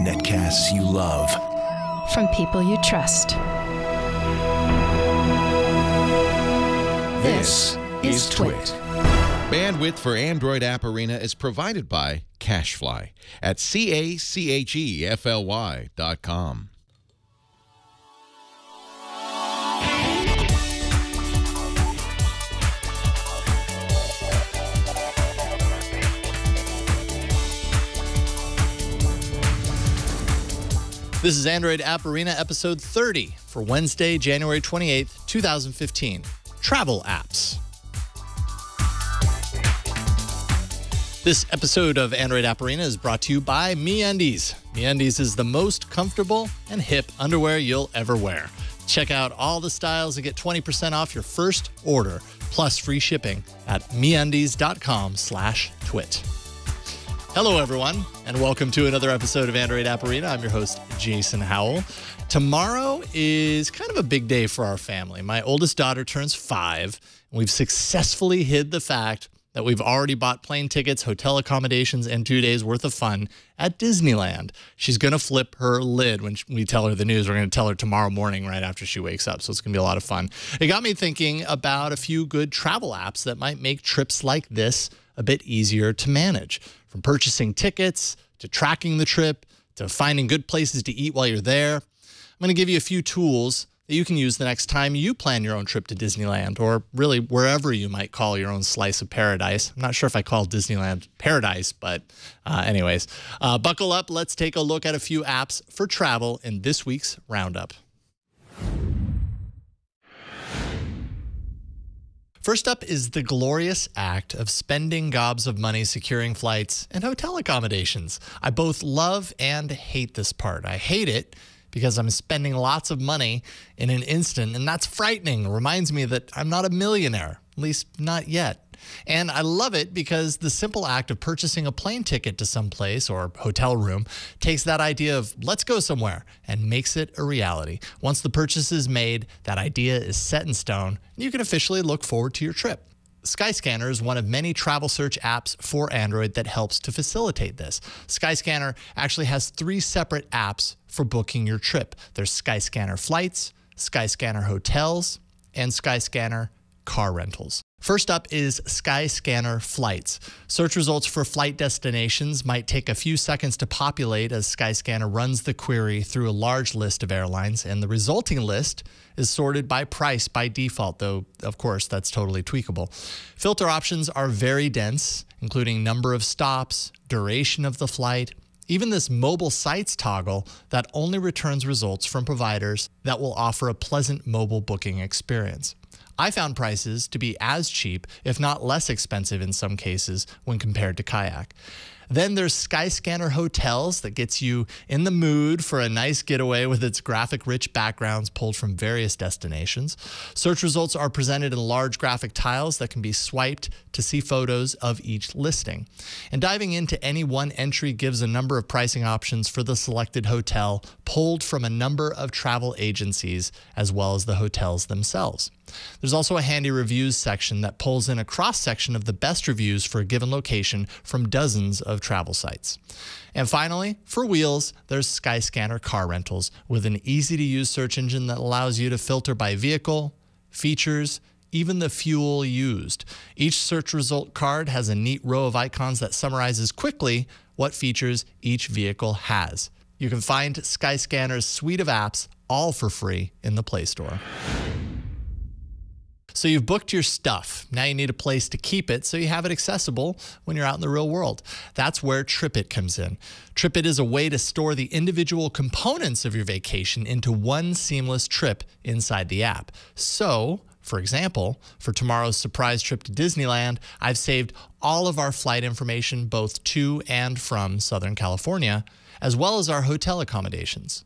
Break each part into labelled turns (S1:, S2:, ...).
S1: Netcasts you love.
S2: From people you trust.
S1: This is TwIt.
S3: Bandwidth for Android App Arena is provided by CacheFly at CacheFly.com.
S4: This is Android App Arena episode 30 for Wednesday, January 28th, 2015. Travel apps. This episode of Android App Arena is brought to you by MeUndies. MeUndies is the most comfortable and hip underwear you'll ever wear. Check out all the styles and get 20% off your first order, plus free shipping at MeUndies.com/twit. Hello, everyone, and welcome to another episode of Android App Arena. I'm your host, Jason Howell. Tomorrow is kind of a big day for our family. My oldest daughter turns 5, and we've successfully hid the fact that we've already bought plane tickets, hotel accommodations, and 2 days worth of fun at Disneyland. She's going to flip her lid when we tell her the news. We're going to tell her tomorrow morning right after she wakes up, so it's going to be a lot of fun. It got me thinking about a few good travel apps that might make trips like this a bit easier to manage. From purchasing tickets, to tracking the trip, to finding good places to eat while you're there. I'm going to give you a few tools that you can use the next time you plan your own trip to Disneyland, or really wherever you might call your own slice of paradise. I'm not sure if I call Disneyland paradise, but anyways. Buckle up. Let's take a look at a few apps for travel in this week's Roundup. First up is the glorious act of spending gobs of money securing flights and hotel accommodations. I both love and hate this part. I hate it because I'm spending lots of money in an instant, and that's frightening. It reminds me that I'm not a millionaire, at least not yet. And I love it because the simple act of purchasing a plane ticket to someplace or hotel room takes that idea of let's go somewhere and makes it a reality. Once the purchase is made, that idea is set in stone, and you can officially look forward to your trip. Skyscanner is one of many travel search apps for Android that helps to facilitate this. Skyscanner actually has 3 separate apps for booking your trip. There's Skyscanner Flights, Skyscanner Hotels, and Skyscanner Car Rentals. First up is Skyscanner Flights. Search results for flight destinations might take a few seconds to populate as Skyscanner runs the query through a large list of airlines, and the resulting list is sorted by price by default, though, of course, that's totally tweakable. Filter options are very dense, including number of stops, duration of the flight, even this mobile sites toggle that only returns results from providers that will offer a pleasant mobile booking experience. I found prices to be as cheap, if not less expensive in some cases, when compared to Kayak. Then there's Skyscanner Hotels that gets you in the mood for a nice getaway with its graphic-rich backgrounds pulled from various destinations. Search results are presented in large graphic tiles that can be swiped to see photos of each listing. And diving into any one entry gives a number of pricing options for the selected hotel, pulled from a number of travel agencies, as well as the hotels themselves. There's also a handy reviews section that pulls in a cross-section of the best reviews for a given location from dozens of travel sites. And finally, for wheels, there's Skyscanner Car Rentals with an easy-to-use search engine that allows you to filter by vehicle, features, even the fuel used. Each search result card has a neat row of icons that summarizes quickly what features each vehicle has. You can find Skyscanner's suite of apps all for free in the Play Store. So you've booked your stuff. Now you need a place to keep it so you have it accessible when you're out in the real world. That's where TripIt comes in. TripIt is a way to store the individual components of your vacation into one seamless trip inside the app. So, for example, for tomorrow's surprise trip to Disneyland, I've saved all of our flight information both to and from Southern California, as well as our hotel accommodations.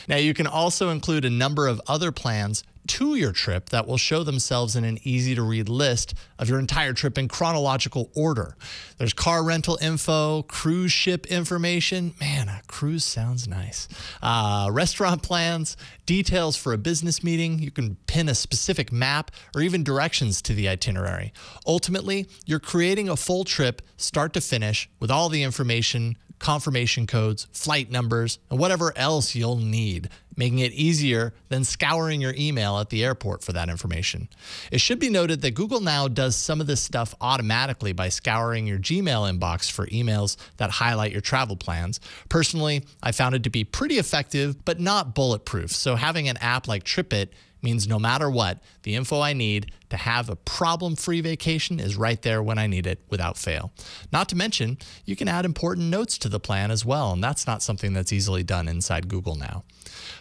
S4: Now, you can also include a number of other plans to your trip that will show themselves in an easy-to-read list of your entire trip in chronological order. There's car rental info, cruise ship information. Man, a cruise sounds nice. Restaurant plans, details for a business meeting. You can pin a specific map or even directions to the itinerary. Ultimately, you're creating a full trip start to finish with all the information, confirmation codes, flight numbers, and whatever else you'll need, making it easier than scouring your email at the airport for that information. It should be noted that Google now does some of this stuff automatically by scouring your Gmail inbox for emails that highlight your travel plans. Personally, I found it to be pretty effective, but not bulletproof. So having an app like TripIt means no matter what, the info I need to have a problem-free vacation is right there when I need it without fail. Not to mention, you can add important notes to the plan as well, and that's not something that's easily done inside Google now.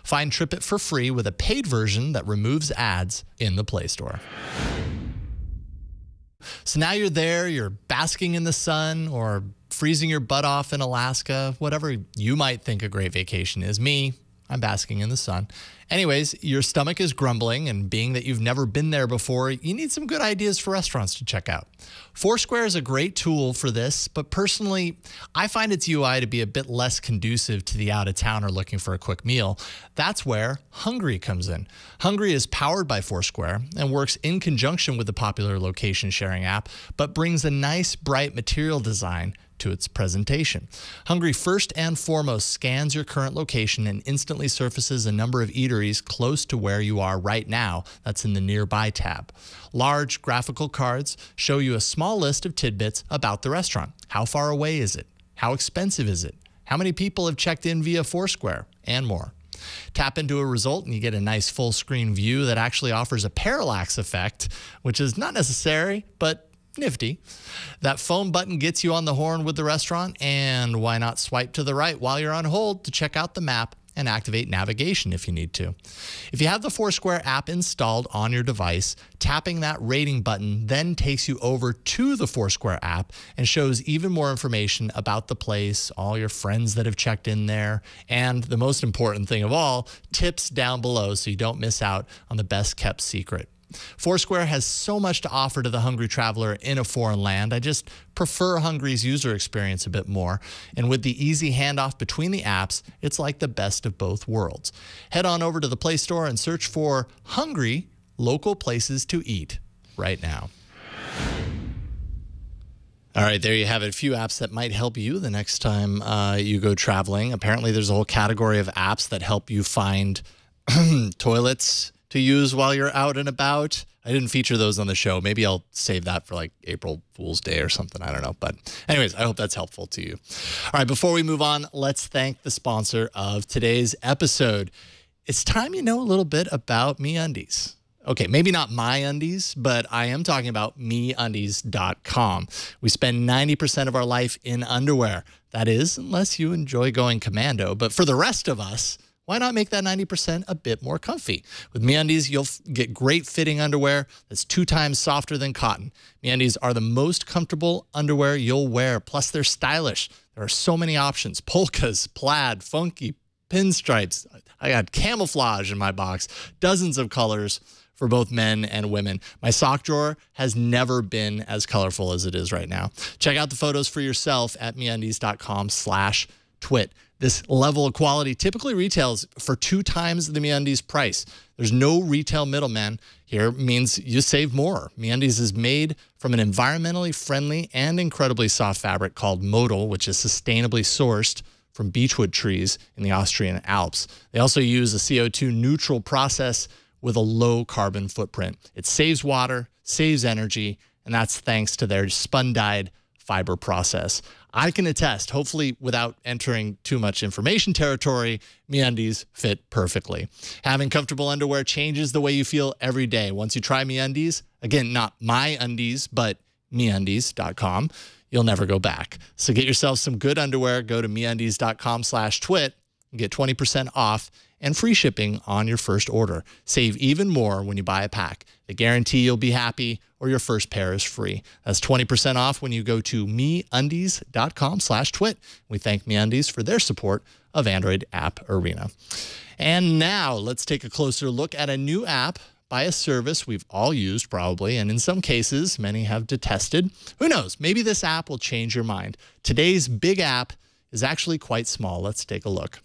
S4: Find TripIt for free with a paid version that removes ads in the Play Store. So now you're there, you're basking in the sun or freezing your butt off in Alaska, whatever you might think a great vacation is. Me, I'm basking in the sun. Anyways, your stomach is grumbling, and being that you've never been there before, you need some good ideas for restaurants to check out. Foursquare is a great tool for this, but personally, I find its UI to be a bit less conducive to the out-of-towner looking for a quick meal. That's where Hungry comes in. Hungry is powered by Foursquare and works in conjunction with the popular location sharing app, but brings a nice, bright material design to its presentation. Hungry first and foremost scans your current location and instantly surfaces a number of eateries close to where you are right now. That's in the Nearby tab. Large graphical cards show you a small list of tidbits about the restaurant. How far away is it? How expensive is it? How many people have checked in via Foursquare? And more. Tap into a result and you get a nice full screen view that actually offers a parallax effect, which is not necessary, but nifty. That phone button gets you on the horn with the restaurant, and why not swipe to the right while you're on hold to check out the map and activate navigation if you need to. If you have the Foursquare app installed on your device, tapping that rating button then takes you over to the Foursquare app and shows even more information about the place, all your friends that have checked in there, and the most important thing of all, tips down below so you don't miss out on the best kept secret. Foursquare has so much to offer to the hungry traveler in a foreign land. I just prefer Hungry's user experience a bit more. And with the easy handoff between the apps, it's like the best of both worlds. Head on over to the Play Store and search for Hungry Local Places to Eat right now. All right, there you have it. A few apps that might help you the next time you go traveling. Apparently, there's a whole category of apps that help you find toilets to use while you're out and about. I didn't feature those on the show. Maybe I'll save that for like April Fool's Day or something. I don't know. But anyways, I hope that's helpful to you. All right, before we move on, let's thank the sponsor of today's episode. It's time you know a little bit about MeUndies. Okay, maybe not MyUndies, but I am talking about MeUndies.com. We spend 90% of our life in underwear. That is, unless you enjoy going commando. But for the rest of us, why not make that 90% a bit more comfy? With MeUndies, you'll get great fitting underwear that's 2 times softer than cotton. MeUndies are the most comfortable underwear you'll wear, plus they're stylish. There are so many options: polkas, plaid, funky, pinstripes. I got camouflage in my box, dozens of colors for both men and women. My sock drawer has never been as colorful as it is right now. Check out the photos for yourself at MeUndies.com/twit. This level of quality typically retails for 2 times the MeUndies price. There's no retail middleman here. Means you save more. MeUndies is made from an environmentally friendly and incredibly soft fabric called modal, which is sustainably sourced from beechwood trees in the Austrian Alps. They also use a CO2 neutral process with a low carbon footprint. It saves water, saves energy, and that's thanks to their spun-dyed fiber process. I can attest, hopefully without entering too much information territory, MeUndies fit perfectly. Having comfortable underwear changes the way you feel every day. Once you try MeUndies, again, not MyUndies, but MeUndies.com, you'll never go back. So get yourself some good underwear. Go to MeUndies.com/twit. and get 20% off and free shipping on your first order. Save even more when you buy a pack. They guarantee you'll be happy or your first pair is free. That's 20% off when you go to meundies.com/twit. We thank MeUndies for their support of Android App Arena. And now let's take a closer look at a new app by a service we've all used probably, and in some cases, many have detested. Who knows? Maybe this app will change your mind. Today's big app is actually quite small. Let's take a look.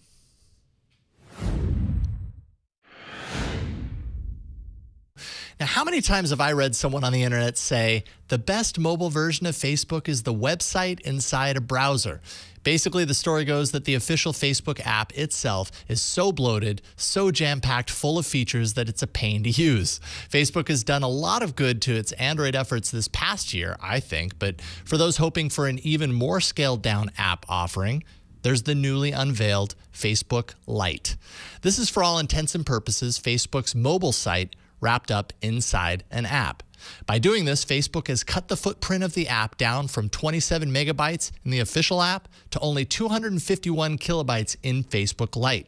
S4: Now, how many times have I read someone on the internet say, the best mobile version of Facebook is the website inside a browser? Basically, the story goes that the official Facebook app itself is so bloated, so jam-packed full of features that it's a pain to use. Facebook has done a lot of good to its Android efforts this past year, I think, but for those hoping for an even more scaled-down app offering, there's the newly unveiled Facebook Lite. This is, for all intents and purposes, Facebook's mobile site wrapped up inside an app. By doing this, Facebook has cut the footprint of the app down from 27 megabytes in the official app to only 251 kilobytes in Facebook Lite.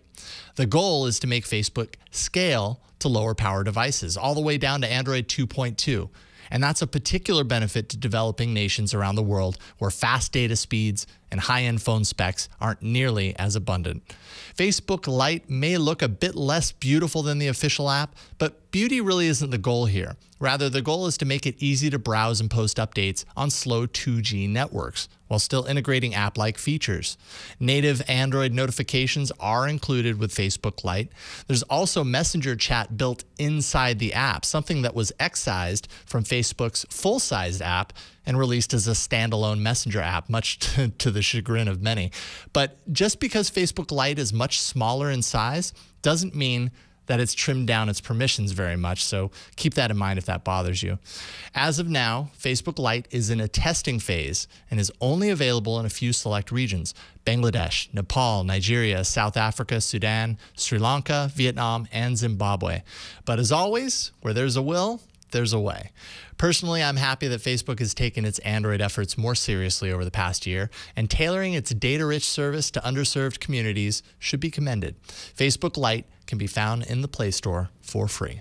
S4: The goal is to make Facebook scale to lower power devices, all the way down to Android 2.2. And that's a particular benefit to developing nations around the world where fast data speeds and high-end phone specs aren't nearly as abundant. Facebook Lite may look a bit less beautiful than the official app, but beauty really isn't the goal here. Rather, the goal is to make it easy to browse and post updates on slow 2G networks while still integrating app-like features. Native Android notifications are included with Facebook Lite. There's also Messenger chat built inside the app, something that was excised from Facebook's full-sized app and released as a standalone Messenger app, much to the chagrin of many. But just because Facebook Lite is much smaller in size doesn't mean that it's trimmed down its permissions very much, so keep that in mind if that bothers you. As of now, Facebook Lite is in a testing phase and is only available in a few select regions: Bangladesh, Nepal, Nigeria, South Africa, Sudan, Sri Lanka, Vietnam, and Zimbabwe. But as always, where there's a will, there's a way. Personally, I'm happy that Facebook has taken its Android efforts more seriously over the past year, and tailoring its data-rich service to underserved communities should be commended. Facebook Lite can be found in the Play Store for free.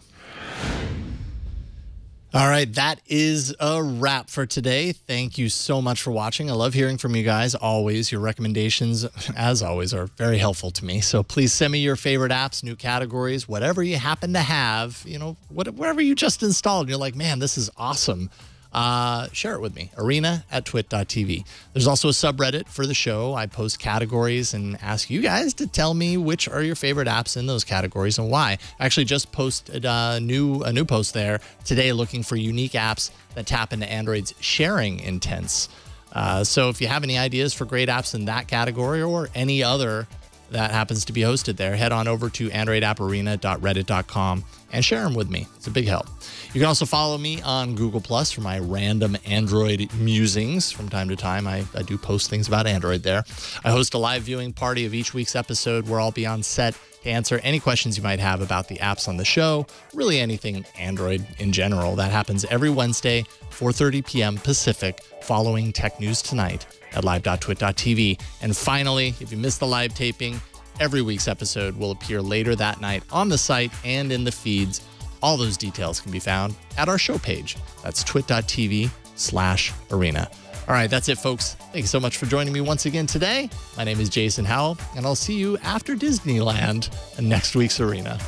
S4: All right, that is a wrap for today. Thank you so much for watching. I love hearing from you guys always. Your recommendations, as always, are very helpful to me. So please send me your favorite apps, new categories, whatever you happen to have, you know, whatever you just installed. And you're like, man, this is awesome. Share it with me, arena@twit.tv. There's also a subreddit for the show. I post categories and ask you guys to tell me which are your favorite apps in those categories and why. I actually just posted a new post there today looking for unique apps that tap into Android's sharing intents. So if you have any ideas for great apps in that category or any other that happens to be hosted there, head on over to androidapparena.reddit.com and share them with me. It's a big help. You can also follow me on Google Plus for my random Android musings. From time to time, I do post things about Android there. I host a live viewing party of each week's episode where I'll be on set to answer any questions you might have about the apps on the show, really anything Android in general. That happens every Wednesday, 4:30 p.m. Pacific, following Tech News Tonight at live.twit.tv. And finally, if you missed the live taping, every week's episode will appear later that night on the site and in the feeds. All those details can be found at our show page. That's twit.tv/arena. All right, that's it, folks. Thank you so much for joining me once again today. My name is Jason Howell, and I'll see you after Disneyland and next week's Arena.